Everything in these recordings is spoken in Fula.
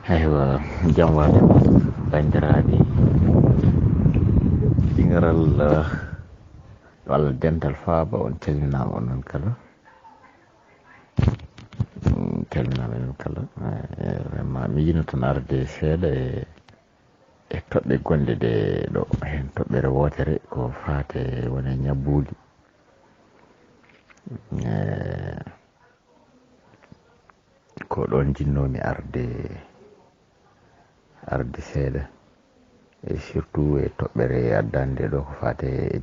aywa jam waade bandiraɓe ɗiŋaral walla dental faaba on calminama onon kala calminama enen kala vraiment mi yino tan arde seeɗa e toɓɓe gonɗe ɗe ɗo hen toɓɓere wotere ko fate wone ñabbuli ko ɗon jinnomi arde seeɗa e surtout e toɓɓere addande ɗo ko fate e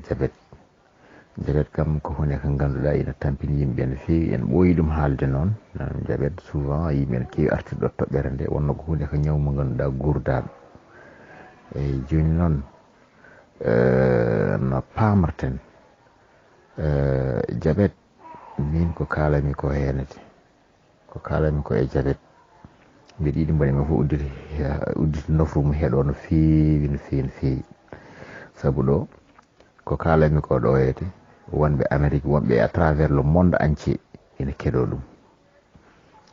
jabet kam ko hunde ko ganduɗa ina tampini yimɓe no fewi en ɓooyi ɗum haalde noon jabet souvent yimɓe ne kewi artirɗo toɓɓere nde wonno ko hunde ko ñaw mo ganduɗa gurdaɗo eyyi joni noon no pamarten jabet min ko kalami ko henete ko kalami ko e jabet mbiɗa yiɗi mbaɗi mi fof udditi nofru mu heeɗo no fewi no fewi saabu ɗo ko kalami ko ɗo hete wonɓe Amérique wonɓe à travers le monde entier ina keɗo ɗum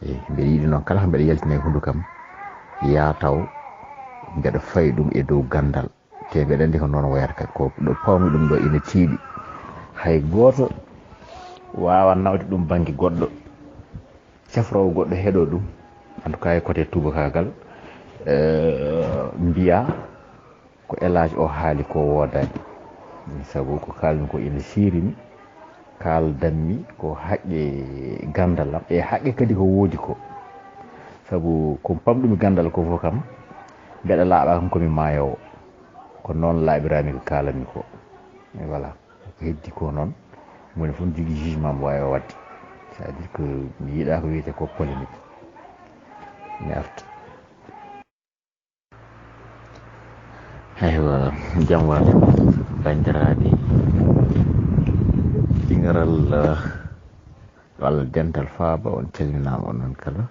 eyi mbiɗa yiɗi noon kala ko mbiɗa yaltina e hunde kam ya taw mbeɗa fayi ɗum e dow gandal te mbeɗa andi ko noon wayata ko ɗo pawmi ɗum ɗo ina tiiɗi hay goto wawa nawde ɗum banggue goɗɗo cafrowo goɗɗo heeɗo ɗum en tout cas e côté tubakagal mbiya ko élage o haali ko wodani saabu ko kalmi ko ina sirimi kaldanmi ko haqqe gandal am e haqqe kadi ko woodi ko saabu ko pamɗumi gandal ko fof kam mbeɗa laaɓa kam komi maayowo ko noon laaɓirami ko kalami ko e voilà ko heddi ko noon moni fof ne jogui jugement mo wawi o wadde c'est à dire que mi yiiɗa ko wiyete ko polémique mi arta aywa jam waade bandiraɓe ɗiŋaral walla dental faaba on calminama onon kala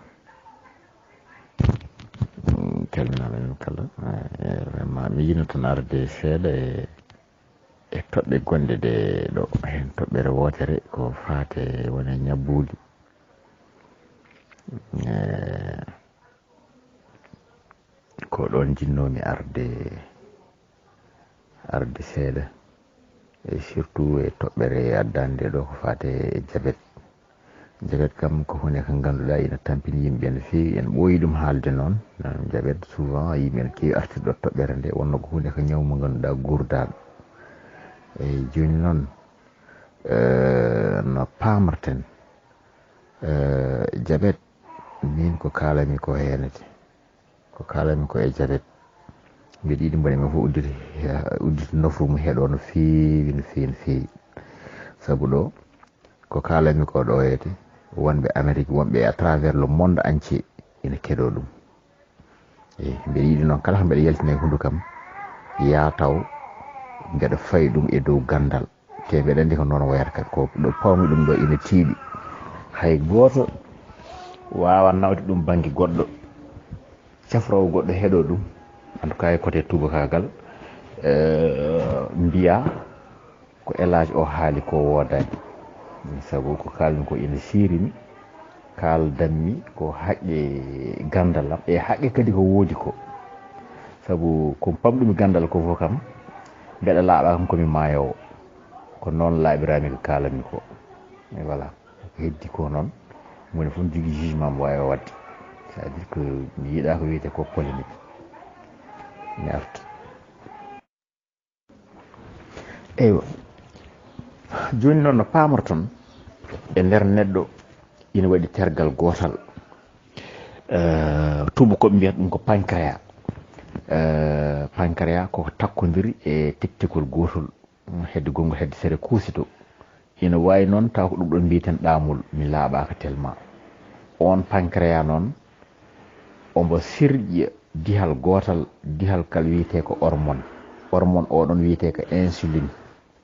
calminama enen kala vraiment mi yino tan arde seeɗa e toɓɓe gonɗe ɗe ɗo hen toɓɓere wotere ko fate wone ñabbuli ko ɗon jinnomi arde seeɗa e surtout e toɓɓere addande ɗo ko fate e jabet kam ko hunde ko ganduɗa ina tampini yimɓe no fewi en ɓooyi ɗum haalde noon jabet souvent yimɓe ne kewi artirɗo toɓɓere nde wonno ko hunde ko ñaw mo ganduɗa gurdaɗo eyyi joni noon no pamarten jabet min ko kalami ko henete ko kalami ko e jabet mbiɗa yiɗi mbaɗi mi fof udditi nofru mu heeɗo no fewi no fewi saabu ɗo ko kalami ko ɗo hete wonɓe Amérique wonɓe à travers le monde entier ina keɗo ɗum eyyi mbiɗa yiɗi noon kala ko mbiɗa yaltina e hunde kam ya taw mbeɗa fayi ɗum e dow gandal te mbeɗa andi ko noon wayata ko ɗo pawmi ɗum ɗo ina tiiɗi hay goto wawa nawde ɗum banggue goɗɗo cafrowo goɗɗo heeɗo ɗum en tout cas e côté tubakagal mbiya ko élage o haali ko wodani saabu ko kalmi ko ina sirimi kaldanmi ko haqqe gandal am e haqqe kadi ko woodi ko saabu ko pamɗumi gandal ko fof kam mbeɗa laaɓa kam komi maayowo ko noon laaɓirami ko kalami ko e voilà ko heddi ko noon moni fof ne jogui jugement mo wawi o wadde c'est à dire que mi yiiɗa ko wiyete ko polémique mi arta eywa joni noon no pamarton e nder neɗɗo ina waɗi tergal gotal tubakoɓe mbiyata ɗum ko pancréas koko takkodiri e tettikol gotol hedde gongol hedde sere kuusito ina wawi noon taw ko ɗum ɗon mbiyeten ɗamol mi laaɓaka tellement on pancréas noon omo sirƴa dihal gotal dihal kal wiyete ko hormone oɗon wiyete ko insuline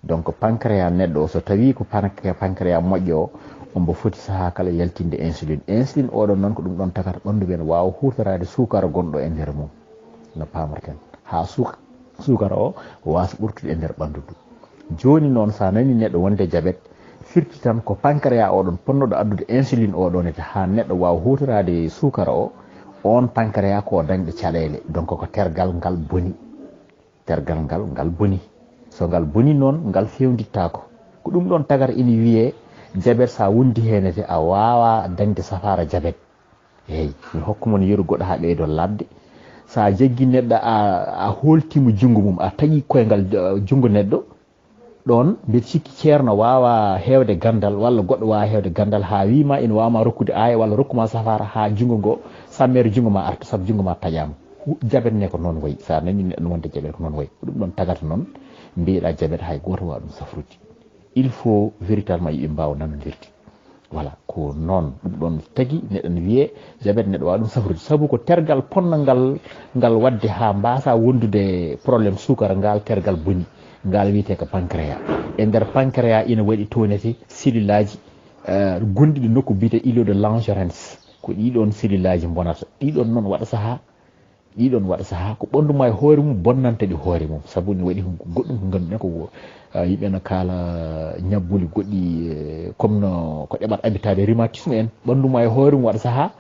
donc pancréas neɗɗo o so tawi ko pancréas moƴƴo o omo foti saaha kala yaltinde insuline oɗon noon ko ɗum ɗon tagata ɓandu men wawa hutorade sukara gonɗo e nder mum no pamarten ha sukara o wasa ɓurtude e nder ɓandu ɗum joni noon sa nani neɗɗo wonde jabet firti tan ko pancréas oɗon ponnoɗo addude insuline oɗon ete ha neɗɗo wawa hutorade sukara o on pancréas ko dañde caɗele donc ko tergal ngal boni tergal ngal boni so ngal boni noon ngal fewdittako ko ɗum ɗon tagata ina wiye diabète sa wondi henete a wawa dañde safara diabète eyyi mi hokkuma yeru goɗɗo ha ɓeydo labde sa jaggi neɗɗo a holtimo jungo mum a tagui koyngal jungo neɗɗo ɗon mbiɗa sikki ceerno wawa hewde gandal walla goɗɗo wawa hewde gandal ha wima ina wawma rokkude aya walla rokkuma safara ha jungo ngo sammere jungo ma arta saabu jungo ma taƴama diabète ne ko noon wayi sa nani neɗɗo wonde diabète ko noon wayi ko ɗum ɗon tagata noon mbiɗa diabète hay goto wawa ɗum safrude il faut véritablement yimɓe mbawa nanodirde voilà ko noon ɗum ɗon tagui neɗɗo ne wiye diabète neɗɗo wawa ɗum safrude saabu ko tergal ponnal ngal wadde ha mbasa wondude probléme sukara ngal tergal boni ngal wiyete ko pancréas e nder pancréas ina waɗi tonete cellule aji gonɗiɗo nokku biyete îlot de Langerhans ko ɗiɗon cellule aji bonata ɗiɗon noon waɗa saaha ko ɓandu ma e hoore mum bonnanta ɗi hoore mum saabu ne waɗi goɗɗum ko ganduɗen ko yimɓe no kaala ñabbuli goɗɗi comme no ko ɗeɓat habitade rhumatisme en ɓandu ma e hoore mum waɗa saaha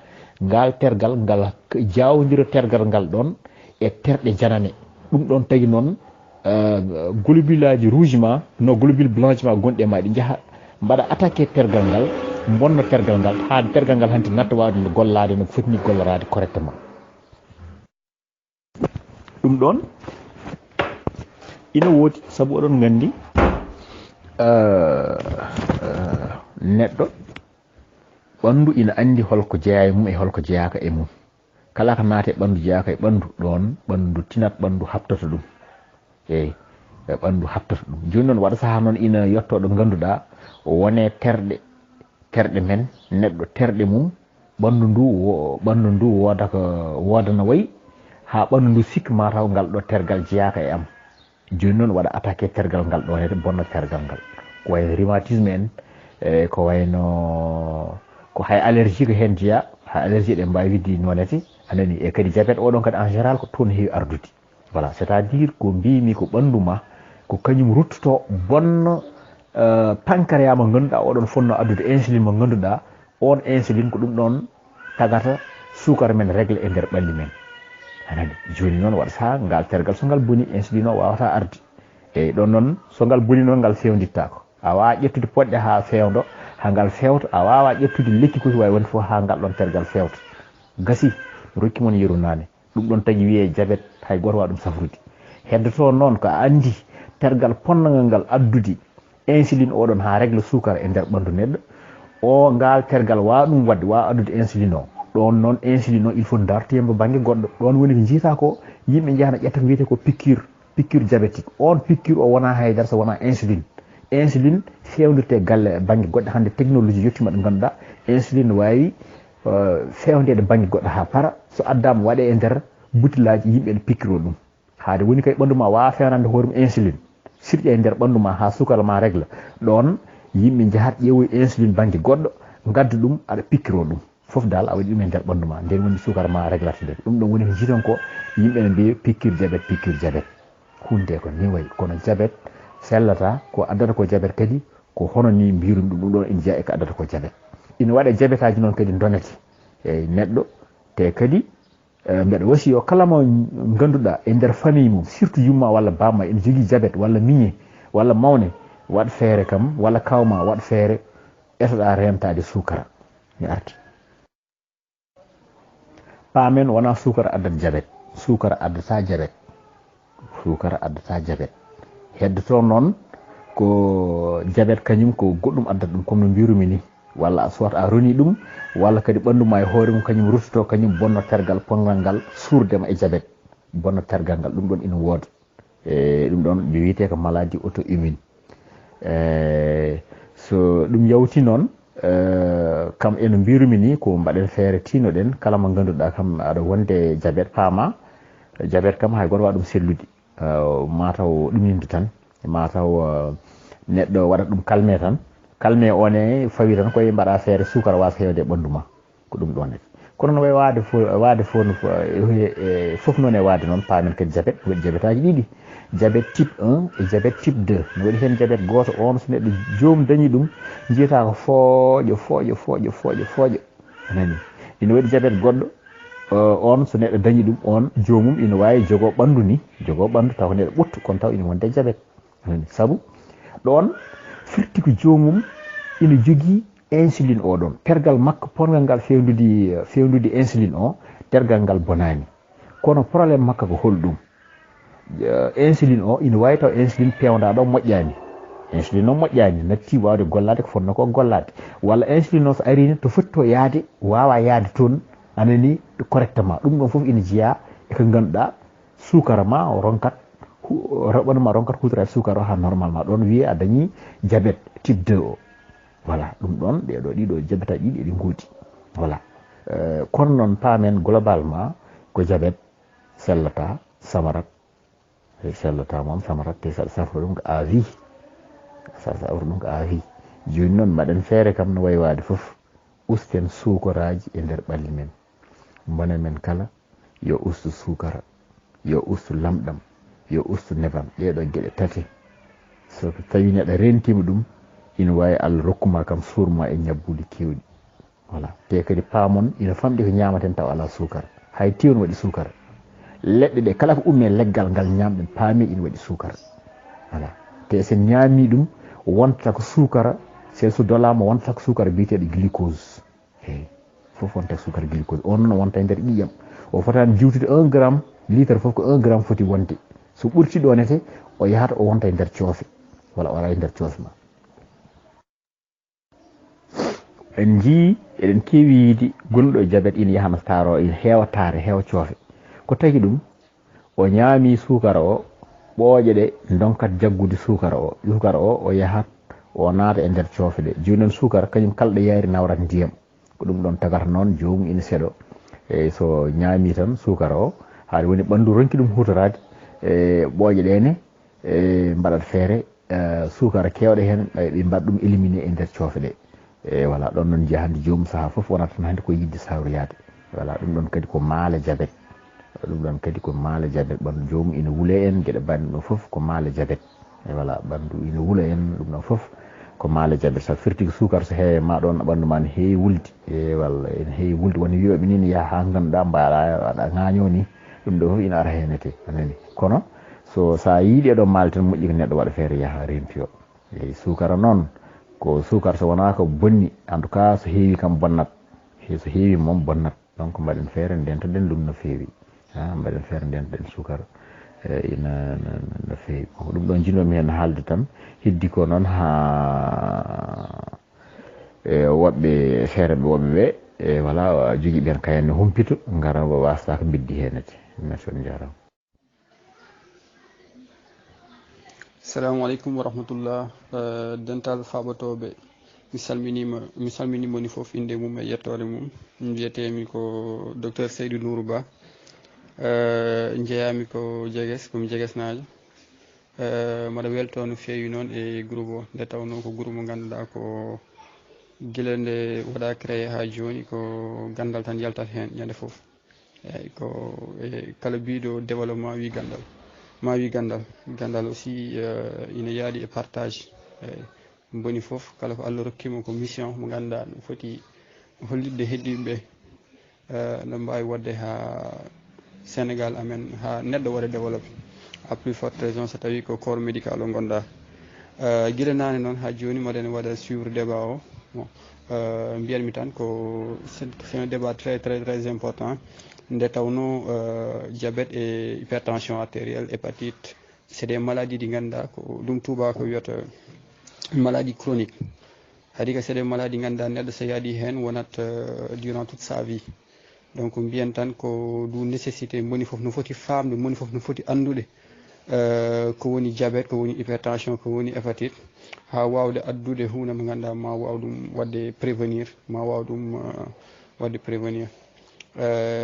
ngal tergal ngal jawdira tergal ngal ɗon e terɗe janane ɗum ɗon tagui noon globule aji rouge ma no globule blanche ma gonɗe ma ɗi jaaha mbaɗa attaqué tergal ngal bonna tergal ngal ha tergal ngal hanti natta wawde no gollade no fotini gollorade correctement ɗum ɗon ina woodi saabu oɗon gandi neɗɗo ɓandu ina andi holko jeeya e mum e holko jeeyaka e mum kala ko naate ɓandu jeeyaka e ɓandu ɗon ɓandu tinat ɓandu habtata ɗum eyyi ɓandu habtata ɗum joni noon waɗa saaha noon ina yettoɗo ganduɗa wone terɗe men neɗɗo terɗe mum ɓandu ndu wodana wayi ha ɓandu ndu sikka mataw ngal ɗo tergal jeeyaka e am joni noon waɗa attaqué tergal ngal ɗo hede bonna tergal ngal ko wayno rhumatisme en ko wayno ko hay allergie ko hen jeeya hay allergie ɗe mbawi widde nonete anani e kadi diabète oɗon kadi en général ko toon heewi ardude voilà c' est à dire ko mbimi ko ɓandu ma ko kañum ruttoto bonno pancréas mo ganduɗa oɗon fonno addude insuline mo ganduɗa on insuline ko ɗum ɗon tagata sukara men régle e nder ɓalli men anani joni noon waɗa saha ngal tergal so ngal boni insuline o wawata arde eyyi ɗon noon so ngal boni noon ngal fewdittako a wawa ƴettude poɗɗe ha fewdo ha ngal fewta a wawa ƴettude lekki koti wawi wonde foof ha ngal ɗon tergal fewta gasi rokki mon yeru nane ɗum ɗon tagui wiye diabète hay goto wawa ɗum safrude heddoto noon ko a andi tergal ponnagal ngal addude insuline oɗon ha règle sukara e nder ɓandu neɗɗo o ngal tergal wawa ɗum wadde wawa addude insuline o ɗon noon insuline o il faut dartiyemo banggue goɗɗo ɗon woni ko jiita ko yimɓe jahana ƴetta ko wiyete ko piqûre diabétique on piqûre o wona haydara so wona insuline fewdirte galle banggue goɗɗo hande technologie yettima ɗo ganduɗa insuline wawi fewdede banggue goɗɗo ha para so addama waɗe e nder butillaji yimɓe ne piqûre o ɗum haade woni kay ɓandu ma wawa fewnande hoore mum insuline sirƴa e nder ɓandu ma ha sukara ma régla ɗon yimɓe jahat ƴeewoy insuline banggue goɗɗo gadda ɗum aɗa piqûre o ɗum foof dal a waɗi ɗum e nder ɓandu ma nden woni sukara ma réglata nde ɗum ɗon woni ko jiiton ko yimɓe ne mbiya piqûre diabète hunde ko ni wayi kono diabète sellata ko addata ko diabète kadi ko hono ni mbirumi ɗum ɗon ene jeeya e ko addata ko diabète ina waɗa diabète aji noon kadi donete eyyi neɗɗo te kadi mbeɗa wasi o kala mo ganduɗa e nder famille mum surtout yumma walla bamma ene jogui diabète walla miñe walla mawne waɗ feere kam walla kawma waɗ feere etoɗa remtade sukara mi arti pamen wona sukara addata diabète sukara addata diabète heddoto noon ko diabète kañum ko goɗɗum addata ɗum comme no mbirumi ni walla soit a roni ɗum walla kadi ɓandu ma e hoore mum kañum ruttoto kañum bonno tergal pongal ngal surdema e diabète bonno tergal ngal ɗum ɗon ina wooda e ɗum ɗon ɓe wiyete ko maladie auto immune so ɗum yawti noon kam eno mbirumi ni ko mbaɗen feere tinoɗen kala mo ganduɗa kam aɗa wonde diabète paama diabète kam hay goto wawa ɗum sellude mataw ɗuminde tan mataw neɗɗo waɗa ɗum calmé tan calmé one fawi tan koye mbaɗa feere sukara wasa hewde e ɓandu ma ko ɗum ɗon kono no wayi wade fof noon e wade noon paamen kadi diabète waɗi diabète aji ɗiɗi diabète type 1 et diabète type 2 no waɗi hen diabète goto on so neɗɗo joomum dañi ɗum jiyata ko fooƴo anani ina waɗi diabète goɗɗo on so neɗɗo dañi ɗum on jomum ina wawi jogo ɓandu ni jogo ɓandu taw ko neɗɗo ɓottu kono taw ina wonde diabète saabu ɗon firti ko jomum ina jogui insuline oɗon tergal makko pongal ngal fewnude insuline o tergal ngal bonani kono probléme makko ko holɗum insuline o ina wawi taw insuline pewdaɗo moƴƴani insuline o moƴƴani natti wawde gollade ko fonno ko gollade walla insuline o so arini to foti to yaade wawa yaade toon anani correctement ɗum ɗon foof ina jeeya eko ganduɗa sukara ma o ronkat roɓanma ronkat hutorade sukara o ha normalement ɗon wiye a dañi diabète type 2 o voilà ɗum ɗon ɗiɗo diabète aji ɗiɗi ɗi gooti voilà kono noon paamen globalement ko diabète sellata samarat sellata moom samarat te saɗa safra ɗum ko à vie sa safra ɗum ko à vie joni noon mbaɗen feere kam no waywade foof usten sukaraji e nder ɓalli men mbonen men kala yo ustu sukara yo ustu lamɗam yo ustu nebam ɗeɗo gueɗe tati so tawi neɗɗo rentima ɗum ina wawi Allah rokkuma kam surma e ñabbude kewɗi voilà te kadi paamon ina famɗi ko ñamaten taw ala sukara hay tiwon waɗi sukara leɗɗe ɗe kala ko ummi leggal ngal ñamɗen paami ina waɗi sukara voilà te sen ñaami ɗum wonta ko sukara sen so dolama wonta ko sukara biyeteɗo glucose eyi fof wonta ko sukara glucose on noon wonta e nder ƴiƴam o fotani jiwtude 1 gramme litre fof ko 1 gramme foti wonde so ɓurti ɗonete o yahata o wonta e nder coofe walla o ara e nder coofe ma en jii eɗen keewi yiide gonɗo e diabète ina yahana taro ina heewa taare heewa coofe ko tagi ɗum o ñaami sukara o ɓooƴe ɗe donkat jaggude sukara o yahat o naata e nder coofe ɗe joni noon sukara kañum kala ɗo yaari nawrat ndiyam ko ɗum ɗon tagata noon jomum ina seeɗo e so ñaami tan sukara o haade woni ɓandu ronki ɗum hutorade e ɓooƴe ɗene e mbaɗat feere sukara kewɗe hen ɓe mbaɗa ɗum éliminé e nder coofe ɗe e voilà ɗon noon jiya hannde jomum saaha fof wonata tan hannde ko yidde sawroyade voilà ɗum ɗon kadi ko maala diabète ɗum ɗon kadi ko maala diabète ɓandu jomum ina wuule en gueɗe banɗe ɗo foof ko maala diabète e voilà ɓandu ina wuula en ɗum ɗon foof ko maala diabète sa firti ko sukara so heewe ma ɗon ɓandu ma ne heewi wulde e walla ene heewi wulde woni wiyoɓe ni ne yaaha ha ganduɗa mbaɗa waɗa ŋaño ni ɗum ɗo foof ina ara henete anani kono so sa yiiɗi ɗo maali tan moƴƴi ko neɗɗo waɗa feere yaaha rempio e sukara noon ko sukara so wona ko bonni en tout cas so heewi kam bonnat so heewi moom bonnat donc mbaɗen feere ndentaɗen ɗum no feewi mbaɗen feere ndentaɗen sukara ina no feewi ko ɗum ɗon jinnomi hen haalde tan heddi ko noon ha woɓɓe feereɓe woɓɓe ɓe e voilà jogui ɓen kayanne humpito gara wasata ko biddi henete merci on jarama. Assalamu aleykum wa rahmatullah dental faɓotoɓe mi salminima ni foof inde mum e yettode mum mbiyetemi ko docteur Seydou Nourou Ba jeeyami ko Diegues komi Dieguesnajo mbaɗa welto no feewi noon e groupe o nde tawno ko groupe mo ganduɗa ko guila nde waɗa créé ha joni ko gandal tan yaltat hen ñande foof eyyi ko kala biɗo développement wi gandal ma wi gandal aussi ina yaadi e partage eyyi boni foof kala ko Allah rokkima ko mission mo ganduɗa no foti hollitde heddiɓeɓe no mbawi wadde ha Sénégal amen ha neɗɗo waɗa développé à plus forte raison so tawi ko corps médical o gonɗa guila nane noon ha joni mbaɗen waɗa suivre débat o bon mbiyatmi tan ko c'est un débat très important nde tawno diabète et hypertension artérielle hépatite c'est des maladies ɗi ganduɗa ko ɗum tubako wiyata maladie chronique haadi ka c'est des maladies ganduɗa neɗɗo so yaadi hen wonat durant toute sa vie donc mbiyen tan ko du nécessité moni foof no foti famde moni foof no foti andude ko woni diabète ko woni hypertension ko woni hépatite ha wawde addude hunde mo ganduɗa ma waw ɗum wadde prévenir ma waw ɗum wadde prévenir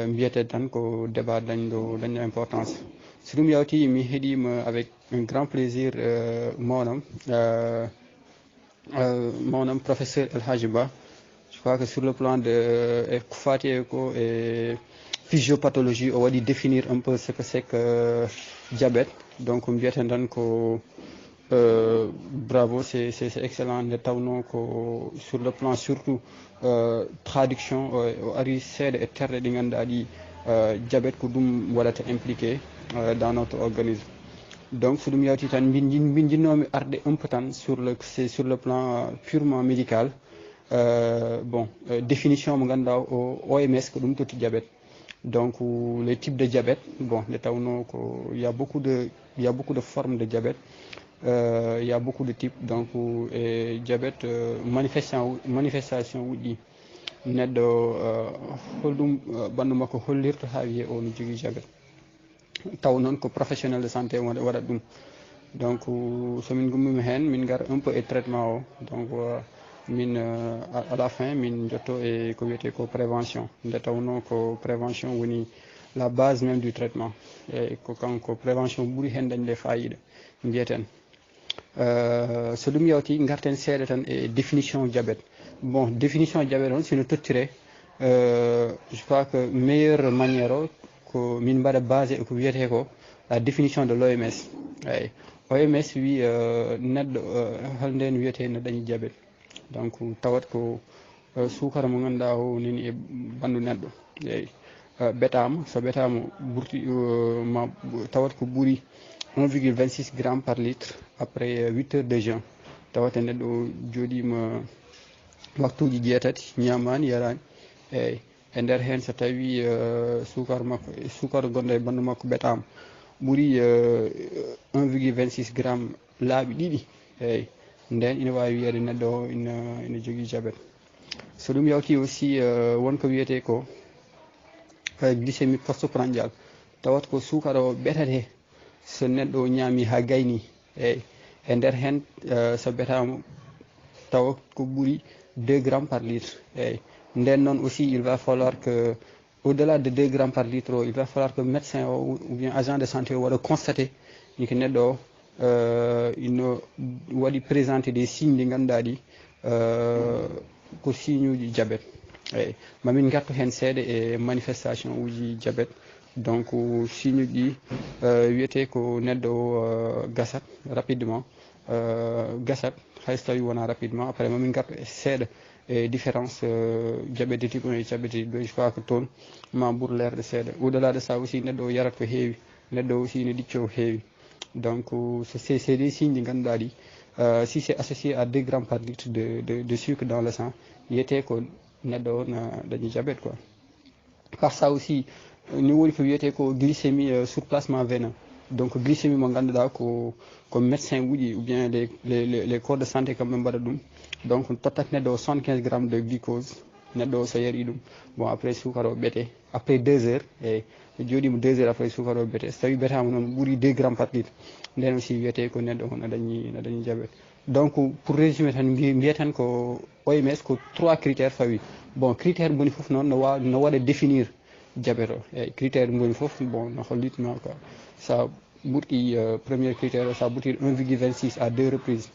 mbiyete tan ko débat dañɗo importance so ɗum yawti mi heeɗima avec un grand plaisir mawnam professeur El Hadji Ba je crois que sur le plan de ko fati e ko e physiopathologie o waɗi définir un peu ce que c'est que diabète donc mbiyeten tan ko bravo c'est excellent nde tawno ko sur le plan surtout traduction o ari seeɗa e terɗe ɗi ganduɗa ɗi diabète ko ɗum waɗata impliqué dans notre organisme. Donc so ɗum yawti tan min jinnomi arde un peu tan sur le plan purement médical. Bon, définition mo ganduɗa OMS ko ɗum totti diabète. Donc les types de diabète, bon, il y a beaucoup de formes de diabète. Il y a beaucoup de types. Donc et diabète manifestation wuɗɗi neɗɗo holɗum ɓandu makko hollirta ha wiye o no jogui diabète. Taw noon ko professionnel de santé waɗat ɗum. Donc somin gummima hen min gara un peu e traitement o. Donc min à la fin min jotto e ko wiyete ko prévention nde tawno ko prévention woni la base même du traitement e ko kanko prévention ɓuuri hen dañde fayida mbiyeten. So ɗum yawti garten seeɗa tan e définition diabète. Bon, définition diabète on sino tottire je crois que meilleure manière o ko min mbaɗa basé e ko wiyete ko la définition de l'OMS. Eyi OMS wi neɗɗo halnden wiyete no dañi diabète. Donc tawat ko sukara mo ganduɗa o nani e ɓandu neɗɗo. Eyi ɓetama so ɓetama ɓurti ma tawat ko ɓuuri 1,26 grammes par litre après 8 heures de jeûne. Tawat neɗɗo joɗima waktuji jeetati ñamani yarani. Eyi e nder hen so tawi sukara makko sukara gonɗo e ɓandu makko ɓetama ɓuuri 1,26 grammes laaɓi ɗiɗi. Eyi nden ina wawi wiyede neɗɗo o ina jogui diabète. So ɗum yawti aussi wonko wiyete ko glycémie postprandial tawat ko sukara o ɓetate so neɗɗo o ñaami ha gayni. Eyi e nder hen so ɓetama tawa ko ɓuuri 2 grammes par litre. Eyi nden noon aussi il va falloir que au-delà de 2 grammes par litre il va falloir que médecin o ou bien agent de santé o waɗa constaté ni ko neɗɗo o ino waɗi présenté des signes ɗi ganduɗa ɗi ko signe uji diabète. Eyi mamin gartu hen seeɗa e manifestation uji diabète. Donc signe uji wiyete ko neɗɗo o gasat rapidement gasat hayso tawi wona rapidement après mamin gartu e seeɗa e différence diabète de type 1 et diabète de type 2. Je crois que toon ma ɓuur lerde seeɗa. Au delà de ça aussi neɗɗo o yarat ko heewi neɗɗo aussi ne ɗicco heewi. Donc c'est des signes ɗi ganduɗa ɗi si c'est associé à 2 grammes par litre de sucre dans le sang yiyete ko neɗɗo o na dañi diabète quoi. Par ça aussi ni woni ko wiyete ko glycémie surplacement veineux. Donc glycémie mo ganduɗa ko médecin uji ou bien les corps de santé kamɓe mbaɗa ɗum. Donc tottat neɗɗo o 75 grammes de glucose neɗɗo o so yari ɗum bon après sukara o ɓeete après 2 heures e joɗima 2 heures après sukara o ɓeete so tawi ɓetama noon ɓuuri 2 grammes par litre nden aussi wiyete ko neɗɗo o no dañi diabète. Donc pour résumer tan mbiya tan ko OMS ko 3 critères fawi. Bon critère moni foof noon no waɗa définir diabète o eyyi critère moni foof bon no hollitno quoi sa ɓurɗi premier critère o sa ɓurti 1,26 à 2 reprises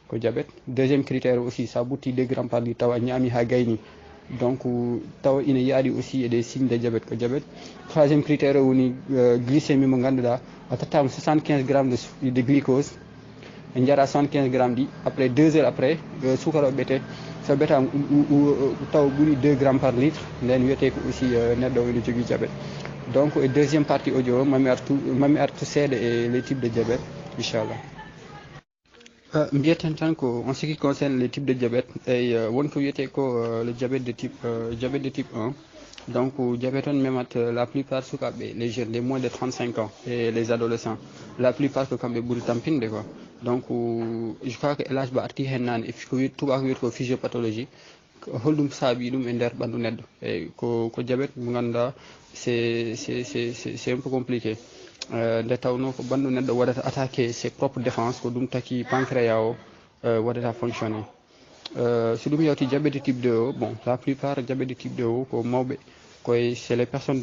ko diabète. Deuxième critère aussi sa ɓurti 2 grammes par litre tawa ñaami ha gayni donc tawa ina yaadi aussi e des signes de diabète ko diabète. Troisième critère woni glycémie mo ganduɗa a tottama 75 grammes de glucose en jara 75 grammes ɗi après 2 heures après sukara o ɓeete so ɓetama tawa ɓuuri 2 grammes par litre nden wiyete ko aussi neɗɗo o ene jogui diabète. Donc e deuxième partie audio o mami artu seeɗa e les types de diabète inchallah. Mbiyeten tan ko en ce qui concerne les types de diabète et wonko wiyete ko le diabète de type 1. Donc diabète on memat la plupart sukaɓe les jeunes les moins de 35 ans et les adolescents la plupart ko kamɓe ɓuuri tampinde quoi. Donc je crois que élage ba arti hen nane ko tubako wiyete ko physiopathologie holɗum saabi ɗum e nder ɓandu neɗɗo e ko diabète mo ganduɗa c'est un peu compliqué. Nde tawno ko ɓandu neɗɗo waɗata attaqué ses propres défenses ko ɗum taki pancréas o waɗata fonctionné. So ɗum yawti diabète de type 2 o bon la plupart diabète de type 2 o ko mawɓe c'est les personnes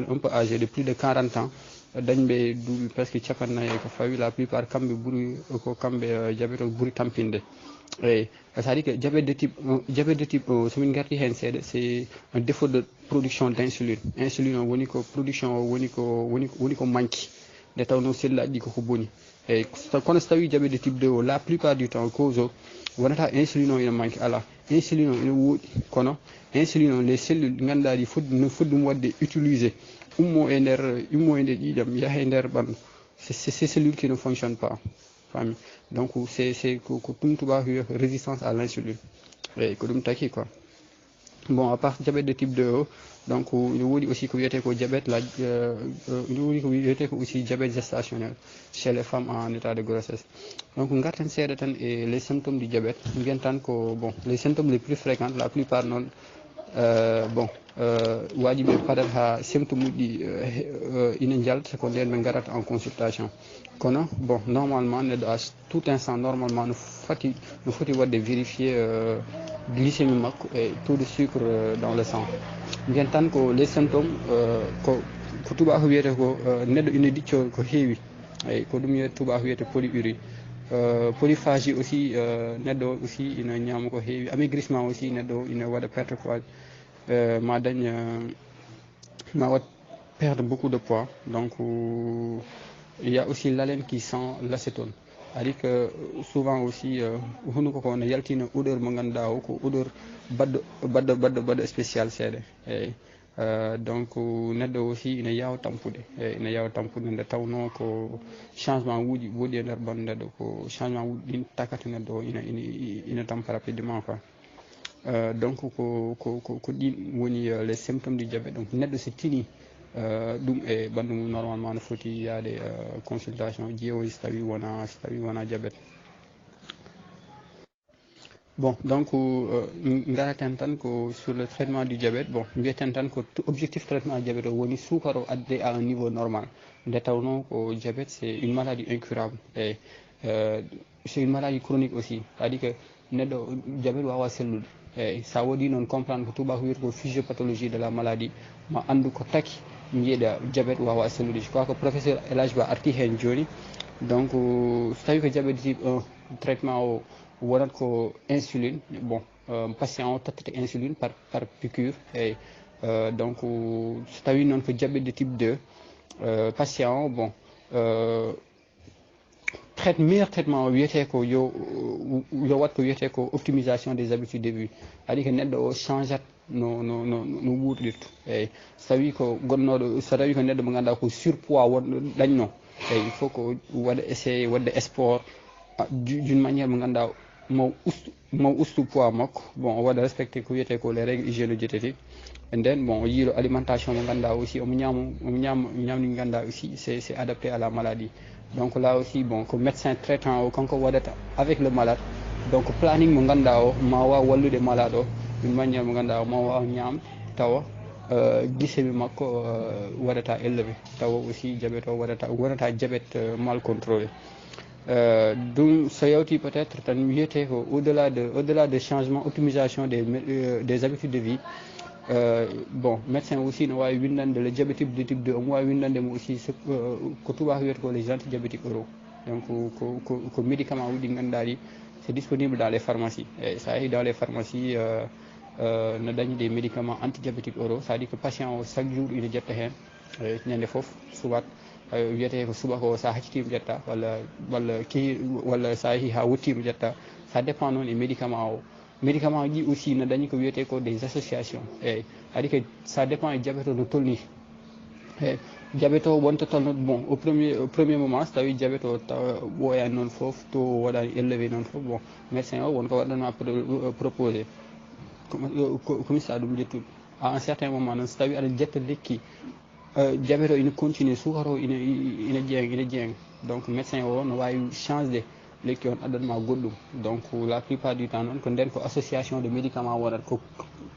un peu âgées de plus de 40 ans dañɓe duuɓi presque capannayyi e ko fawi la plupart kamɓe ɓuuri ko kamɓe diabète o ɓuuri tampinde. Eyi c'est à dire que diabète de type somin garti hen seeɗa c'est un défaut de production d'insuline. Insuline o woni ko production o woni ko manque nde tawno sellaji ɗi koko boni eyyi kono so tawi diabète de type 2 o la plupart du temps cause o wonata insuline o ina manque ala insuline o ina woodi kono insuline o les cellules ɗi ganduɗa ɗi no foti ɗum wadde utilisé ummo e nder ƴiƴam yaaha e nder ɓandu ces cellules qui ne fonctionnent pas fami donc c'est ko ɗum tubaako wiyata résistance à l'insuline eyyi ko ɗum taki quoi. Bon, à part diabète de type 2, donc il y a aussi diabète, aussi diabète gestationnel chez les femmes en état de grossesse. Donc, on regarde les symptômes du diabète. Bon, les symptômes les plus fréquents, la plupart non. Bon, pas symptômes inégales secondaires mais garant en consultation. Bon, normalement, tout instant, normalement, nous faut vérifier glycémie et taux de sucre dans le sang. Bien tant que les symptômes, ko tuba ko wiyete ko neddo ina dicco ko heewi ay ko dum wiyete tuba ko wiyete polyurie polyphagie aussi neddo aussi ina ñama ko heewi amaigrissement aussi neddo ina wada perte poids ma perdre beaucoup de poids. Donc il y a aussi l'haleine qui sent l'acétone. C'est-à-dire que souvent aussi on a yaltina odeur mo ganduɗa o ko odeur baddo spécial seeɗa eyyi donc neddo aussi ina yawa tampude nde tawno ko changement wuuji woodi e nder ɓandu neddo ko changement wuuji ɗin takata neddo ina tampa rapidement quoi. Donc ko ɗin woni les symptômes du diabète. Donc neddo so tini ɗum e ɓandu mum normalement no foti yaade consultation ƴeewoy so tawi wona diabète. Bon, donc ngaraten tan ko sur le traitement du diabète. Bon, mbiyaten tan ko objectif traitement du diabète woni sukaro adde à un niveau normal. Nde tawno ko diabète c'est une maladie incurable et c'est une maladie chronique aussi. C'est-à-dire que neddo diabète wawa sellude et ça wodi non comprendre ko tuba ko wiyata ko physiopathologie de la maladie ma andu ko taki mbiyeɗa diabète wawa sellude. Je crois que professeur Elhadji Ba arti hen joni. Donc so tawi ko diabète type 1 traitement o wonat ko insuline. Bon, patient o tottata insuline par piqûre et donc so tawi non ko diabète de type 2 patient o bon meilleur traitement o wiyete ko yo wat ko wiyete ko optimisation des habitudes de vie. C'est-à-dire que neddo o changeat no wuurdirta eyyi so tawi ko neddo mo ganduɗa ko surpoids wonɗo dañno eyyi il faut ko waɗa essayer wadde sport d'une manière mo ganduɗa mo ustu poids makko. Bon, on waɗa respecter ko wiyete ko les règles hygiéno-diététiques et then bon yiilo alimentation mo ganduɗa aussi omo ñamni ganduɗa aussi c'est adapté à la maladie. Donc là aussi bon ko médecin traitant o kanko waɗata avec le malade. Donc planning mo ganduɗa o ma waw wallude malade o d'une manière mo ganduɗa ma waw ñam tawa glycémie makko waɗata élevé tawa aussi diabète o wonata diabète mal contrôlé. Donc so yawti peut-être tan wiyete ko au-delà de changement optimisation des habitudes de vie. Bon, médecin aussi no wawi windande le diabétique de type 2 omo wawi windande mo aussi ko tubaako wiyata ko les antibiotiques oraux. Donc ko médicament uji ganduɗa ɗi c'est disponible dans les pharmacies et ça dans les pharmacies no dañi des médicaments antidiabétiques oraux. C'est-à-dire que patient o chaque jour ina jetta hen ñande foof subat wiyete ko subaka o sa haccitima ƴetta walla sa yeehi ha wottima ƴetta. Ça dépend noon e médicament o. Médicament ji aussi no dañi ko wiyete ko des associations eyyi c'est-à-dire que ça dépend e diabète o no tolni eyyi diabète o wonta tolno bon au premier moment so tawi diabète o ɓooyani noon foof to waɗani élevé noon foof bon médecin o wonko waɗanma proposé komi sa ɗum ƴettude à un certain moment noon so tawi aɗa ƴetta lekki diabète o ina continue sukaro o ina ƴeeŋ donc médecin o no wawi changede lekki on addanma goɗɗum. Donc la plupart du temps noon ko nden ko association de médicament wonat ko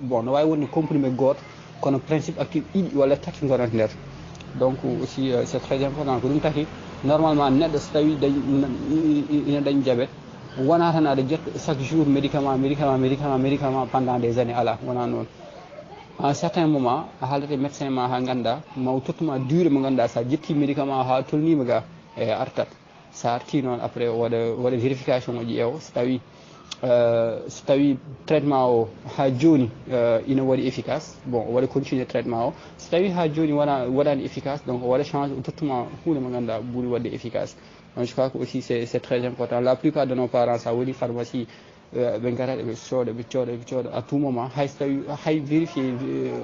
bon no wawi wonde comprimé goto kono principe actif ɗiɗi walla tati gonat nder. Donc aussi c'est très important ko ɗum taki normalement neɗɗo so tawi ina dañi diabète wona tan aɗa ƴetta chaque jour médicament pendant des années ala wona noon. À un certain moment a haaldete médecin ma ha ganda maw tottuma durée mo ganduɗa sa ƴetti médicament ha tolnima ga e artat sa arti noon après waɗa vérification o ƴeewa so tawi traitement o ha joni ina waɗi efficace bon o waɗa continuer traitement o. So tawi ha joni waɗani efficace donc o waɗa change o tottuma hunde mo ganduɗa ɓuuri wadde efficace. Donc je crois que aussi c'est très important. La plupart de nos parents ça woni pharmacie ɓe garat ɓe cooda à tout moment hay vérifier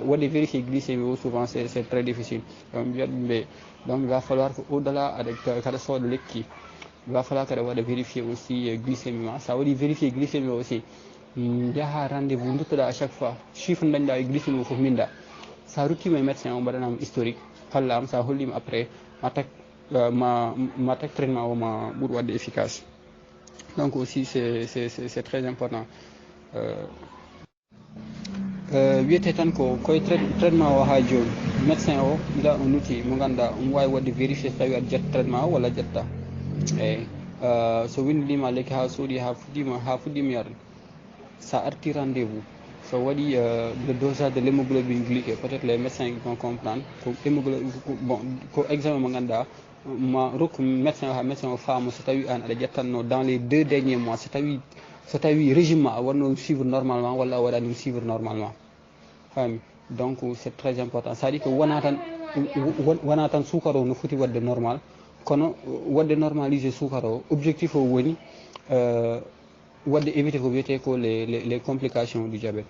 waɗde vérifier glycémie o souvent c'est très difficile donc mbiyat ɓe donc il va falloir que au delà kada sooda lekki il va falloir kada waɗa vérifier aussi glycémie ma sa waɗi vérifier glycémie aussi jaha rendez-vous duttoɗa à chaque fois chiffre dañɗa e glycémie o fof minda sa ruttima e médecin o mbaɗanama historique hallam sa hollima après ma tak traitement o ma ɓuur wadde efficace. Donc aussi c'est très important. Wiyete tan ko koye traitement o ha joni médecin o ila un outil mo ganduɗa omo wawi wadde vérifié so tawi aɗa jetta traitement o walla jetta eyyi so windinima lekki ha sooɗi ha fuɗɗima yarde sa arti rendez-vous so waɗi le dosage de l'hémoglobine glyquée peut-être les médecins vont comprendre ko hémoglobine bon ko examen mo ganduɗa ma rokku médecin o ha médecin o faamo so tawi an aɗa ƴettanno dans les 2 derniers mois so tawi régime ma a wanno suivre normalement walla a waɗani suivre normalement fami. Donc c'est très important ça dit que wona tan sukara o no foti wadde normal kono wadde normaliser sukara o objectif o woni wadde éviter ko wiyete ko les complications du diabète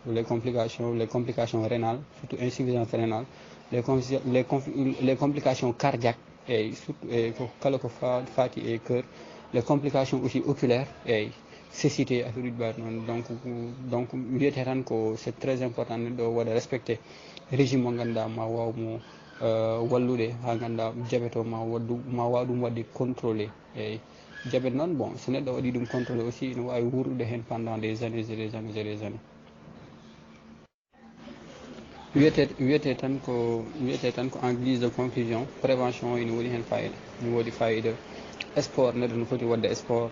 les complications rénales surtout insuffisance rénale les complications cardiaques et surtout ko kala ko fati e cœur les complications aussi oculaires et cécité affaire uji mbaɗi noon donc wiyete tan ko c'est très important neɗɗo waɗa respecté régime mo ganduɗa ma wawmo wallude ha ganduɗa diabète o ma wawa ɗum wadde contrôlé eyyi diabète noon bon so neɗɗo waɗi ɗum contrôlé aussi ne wawi wuurdude hen pendant des années et des années et des années. wiyete tan ko en guise de conclusion prévention ene woni hen fayida ne woodi fayida sport neɗɗo no foti wadde sport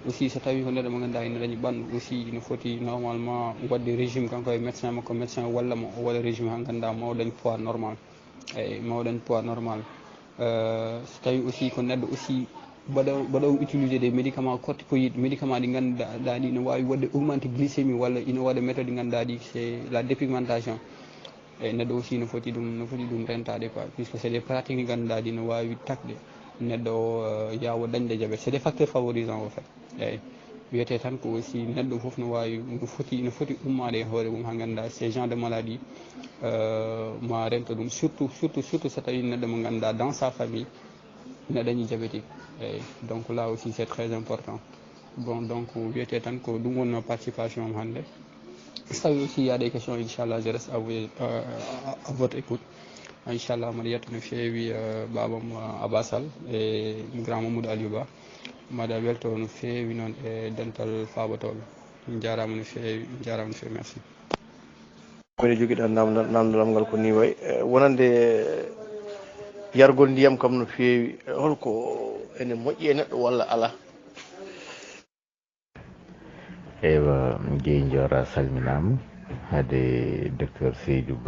aussi so tawi ko neɗɗo mo ganduɗa ene dañi ɓandu aussi ne foti normalement wadde régime kanko e médecin makko médecin wallamo o waɗa régime ha ganduɗa mawo dañ poids normal eyyi mawo dañ poids normal so tawi aussi ko neɗɗo aussi baɗo utiliser des médicaments corticoïdes médicament ɗi ganduɗa ɗi ne wawi wadde augmenter glycémie walla ina waɗa méthode ɗi ganduɗa ɗi c'est la dépigmentation eyyi neɗɗo aussi no foti ɗum rentade quoi puisque c'est des pratiques ɗi ganduɗa ɗi ne wawi takde neɗɗo o yawo dañde diabète c'est des facteurs favorisants au fait eyyi wiyete tan ko aussi neɗɗo foof no wawi no foti ummade e hoore mum ha ganduɗa ces gens de maladie ma rento ɗum surtout so tawi neɗɗo mo ganduɗa dans sa famille ne dañi diabétique eyyi donc là aussi c'est très important. Bon donc wiyete tan ko ɗum wonno participation am hannde so tawi aussi y a des questions inchallah je reste à votre écoute inchallah mbaɗa yetta no feewi babam Abbasal e grand Mamadou Aliou Ba mbaɗa welto no feewi noon e dental faɓotoɓe jarama no feewi merci. kono joguiɗa namdal ngal ko ni way wonande yargol ndiyam kam no feewi holko ene moƴƴi e neɗɗo walla ala. ewa jeeyi jora salminama hade docteur Seydou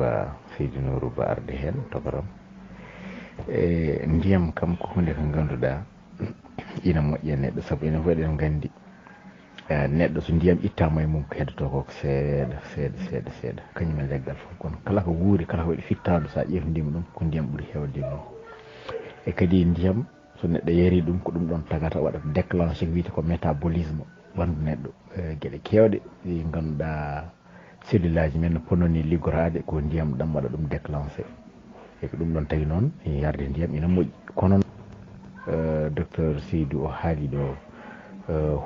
Nourou Ba arde hen tokoram ndiyam kam ko hunde ko ganduɗa ina moƴƴi e neɗɗo saabu ene waɗen gandi neɗɗo so ndiyam ittama e mum ko heddoto ko seeɗa kañum e leggal fof kono kala ko guuri kala ko waɗi fittadu sa ƴefdima ɗum ko ndiyam ɓuuri hewde mum e kadi ndiyam so neɗɗo yari ɗum ko ɗum ɗon tagata waɗata déclenché ko wiyete ko métabolisme ɓandu neɗɗo gueɗe kewɗe ɗi ganduɗa cellule aji men no ponno liggorade ko ndiyam ɗam waɗa ɗum déclenché e ko ɗum ɗon tagi noon yarde ndiyam ina moƴƴi kono docteur Seydou o haali ɗo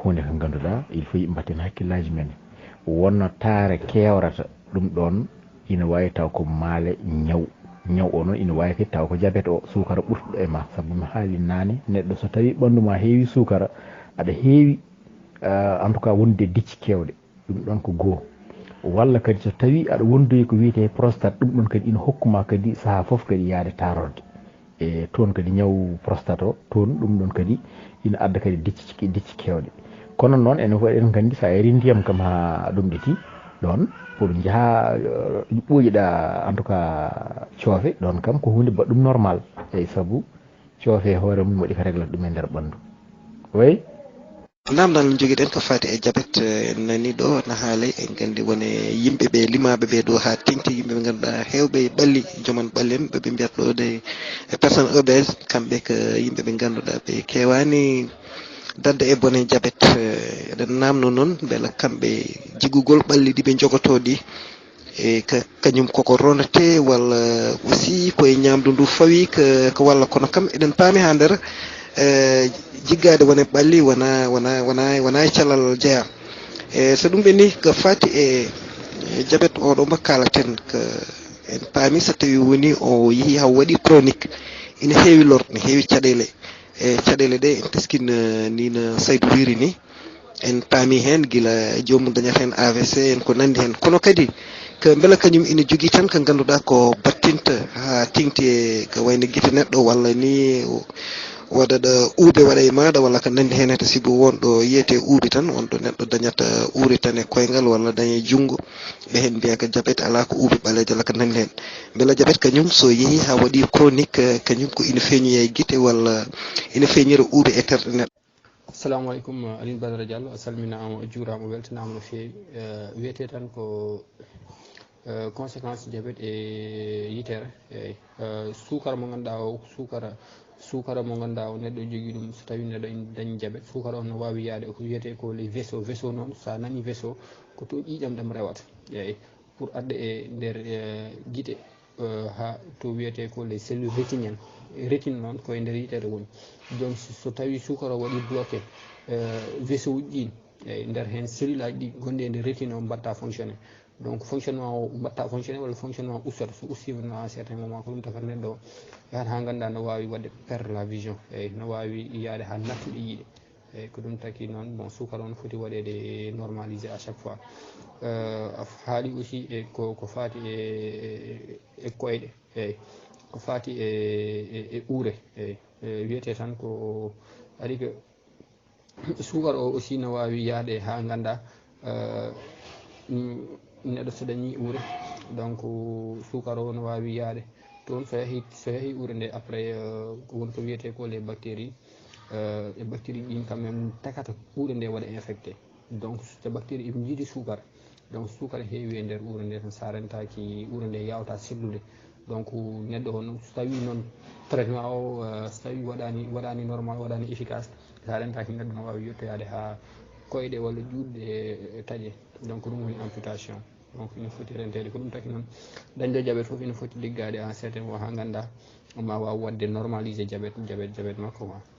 hunde ko ganduɗa il faut yimɓe mbatten hakkillaji men wonno taare kewrata ɗum ɗon ina wawi taw ko maale ñaw o noon ina wawi kadi taw ko diabète o sukara ɓurtuɗo e ma saabu mi haali nane neɗɗo so tawi ɓanduma heewi sukara aɗa heewi en tout cas wonde dicci kewɗe ɗum ɗon ko goho walla kadi so tawi aɗa wondoyi ko wiyete prostate ɗum ɗon kadi ina hokkuma kadi saaha foof kadi yaade tarorde e toon kadi ñaw prostate o toon ɗum ɗon kadi ina adda kadi dicci kewɗe kono noon ene fof eɗen gandi sa yari ndiyam kam ha ɗum ɗeti ɗon pour jaaha ɓooyiɗa en tout cas coofe ɗon kam ko hunde baɗɗum normal eyyi saabu coofe hoore mum waɗi ko réglata ɗum e nder ɓandu oui namdal jogiɗen ko fati e jabet nani ɗo no haale en gandi wone yimɓeɓe limaɓeɓe ɗo ha tengti yimɓe ɓe ganduɗa hewɓe ɓalli joman ɓallen ɓeɓe mbiyat ɗo de personne obèse kamɓe ko yimɓeɓe ganduɗa ɓe kewani dadde e bone jabet eɗen namno noon beela kamɓe jigugol ɓalli ɗi ɓe jogotoɗi e kañum koko ronate walla aussi koye ñamdu ndu fawi ko walla kono kam eɗen paami ha nder jiggade wone ɓalli wona calal jeeya so ɗum ɓe ni ko fati e jabet oɗo mo kalaten ko en paami so tawi woni o yeehi haw waɗi chronique ina heewi lor ne heewi caɗele e caɗele ɗe en teskino ni no Saydou wiri ni en paami hen guila jomum dañata hen AVC en ko nandi hen kono kadi ko beela kañum ina jogui tan ko ganduɗa ko battinta ha tengti e ko wayno guite neɗɗo walla ni waɗaɗa uuɓe waɗa e maɗa walla ko nandi hen heta sibo wonɗo yiyete uuɓe tan wonɗo neɗɗo dañata uuri tan e koyngal walla daña e junggo ɓe hen mbiya ko jabet ala ko uuɓe ɓalejo walla ko nandi hen beela jabet kañum so yeehi ha waɗi chronique kañum ko ina feeñoya e guite walla ina feeñira uuɓe e terɗe neɗɗo. assalamu aleykum Aline Badara Diallo a salminama a juurama weltanama no feewi wiyete tan ko conséquence diabète e yitere eyyi sukara mo ganduɗa o sukara mo ganduɗa o neɗɗo jogui ɗum so tawi neɗɗo dañi diabète sukara o no wawi yaade ko wiyete ko les vaisseau noon sa nani vaisseau ko to ƴiƴam ɗam rewata eyyi pour adde e nder guite ha to wiyete ko les cellules rétiniennes rétine noon koye nder yitere woni donc so tawi sukara o waɗi bloqué vaisseau uji ɗin eyyi nder hen cellule aji ɗi gonɗi e nder rétine o mbatta fonctionné donc fonctionnement o mbatta fonctionné walla fonctionnement ustata so ustima à un certain moment ko ɗum tafata neɗɗo o yahat ha ganduɗa no wawi wadde perdre la vision eyyi no wawi yaade ha nattuɗe yiiɗe eyyi ko ɗum taki noon bon sukara o no foti waɗede normalisé à chaque fois a haali aussi e ko fati e koyɗe eyyi ko fati e uure eyyi wiyete tan ko ari que sukara o aussi no wawi yaade ha ganda neɗɗo so dañi uure donc sukara o no wawi yaade toon so yeehi uure nde après wonko wiyete ko les bactéries e bactérie ɗin quand même takata uure nde waɗa infecté donc so bactérie eɓe jiiɗi sukara donc sukara heewi e nder uure nde tan sa rentaki uure nde yawta sellude donc neɗɗo o so tawi noon traitement o so tawi waɗani normal waɗani efficace sa rentaki neɗɗo no wawi yettoyade ha koyɗe walla juutɗe e taaƴe donc ɗum woni amputation donc ina foti rentede ko ɗum taki noon dañɗo diabète foof ina foti liggade à un certain moment ha ganda ma waw wadde normalisé diabète makko quoi.